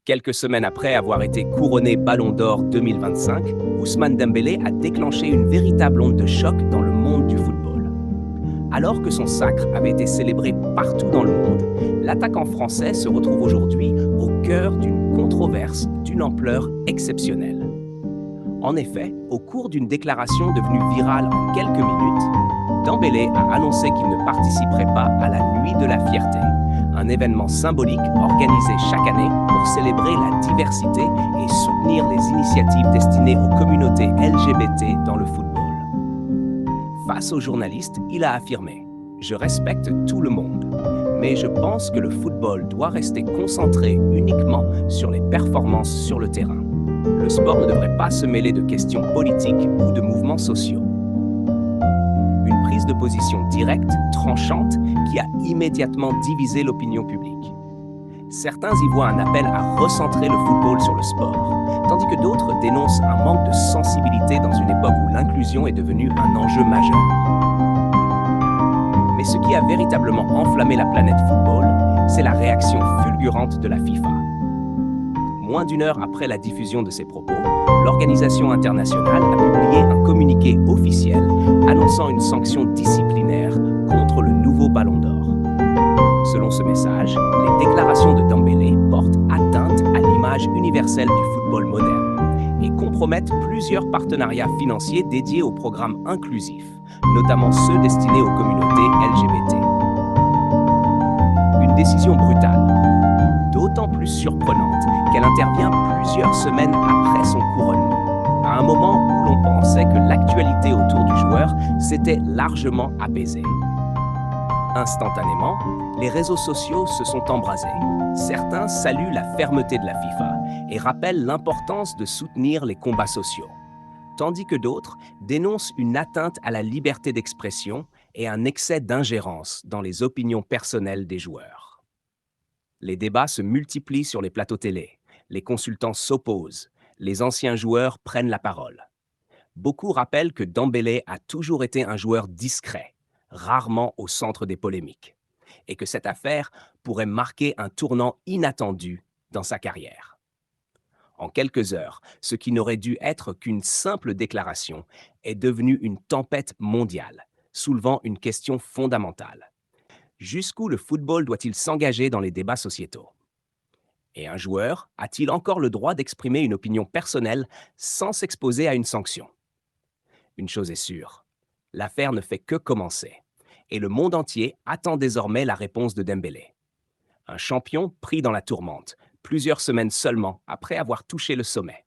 Quelques semaines après avoir été couronné Ballon d'Or 2025, Ousmane Dembélé a déclenché une véritable onde de choc dans le monde du football. Alors que son sacre avait été célébré partout dans le monde, l'attaquant français se retrouve aujourd'hui au cœur d'une controverse d'une ampleur exceptionnelle. En effet, au cours d'une déclaration devenue virale en quelques minutes, Dembélé a annoncé qu'il ne participerait pas à la Nuit de la Fierté, un événement symbolique organisé chaque année pour célébrer la diversité et soutenir les initiatives destinées aux communautés LGBT dans le football. Face aux journalistes, il a affirmé « Je respecte tout le monde, mais je pense que le football doit rester concentré uniquement sur les performances sur le terrain. Le sport ne devrait pas se mêler de questions politiques ou de mouvements sociaux. » Une prise de position directe, tranchante, qui a immédiatement divisé l'opinion publique. Certains y voient un appel à recentrer le football sur le sport, tandis que d'autres dénoncent un manque de sensibilité dans une époque où l'inclusion est devenue un enjeu majeur. Mais ce qui a véritablement enflammé la planète football, c'est la réaction fulgurante de la FIFA. Moins d'une heure après la diffusion de ces propos, l'organisation internationale a publié un communiqué officiel annonçant une sanction disciplinaire contre le nouveau Ballon d'Or. Selon ce message, les déclarations de Dembélé portent atteinte à l'image universelle du football moderne et compromettent plusieurs partenariats financiers dédiés aux programmes inclusifs, notamment ceux destinés aux communautés LGBT. Une décision brutale, d'autant plus surprenante qu'elle intervient plusieurs semaines après son couronnement, à un moment où l'on pensait que l'actualité autour du joueur s'était largement apaisée. Instantanément, les réseaux sociaux se sont embrasés. Certains saluent la fermeté de la FIFA et rappellent l'importance de soutenir les combats sociaux, tandis que d'autres dénoncent une atteinte à la liberté d'expression et un excès d'ingérence dans les opinions personnelles des joueurs. Les débats se multiplient sur les plateaux télé, les consultants s'opposent, les anciens joueurs prennent la parole. Beaucoup rappellent que Dembélé a toujours été un joueur discret, rarement au centre des polémiques, et que cette affaire pourrait marquer un tournant inattendu dans sa carrière. En quelques heures, ce qui n'aurait dû être qu'une simple déclaration est devenu une tempête mondiale, soulevant une question fondamentale. Jusqu'où le football doit-il s'engager dans les débats sociétaux? Et un joueur a-t-il encore le droit d'exprimer une opinion personnelle sans s'exposer à une sanction? Une chose est sûre, l'affaire ne fait que commencer, et le monde entier attend désormais la réponse de Dembélé. Un champion pris dans la tourmente, plusieurs semaines seulement après avoir touché le sommet.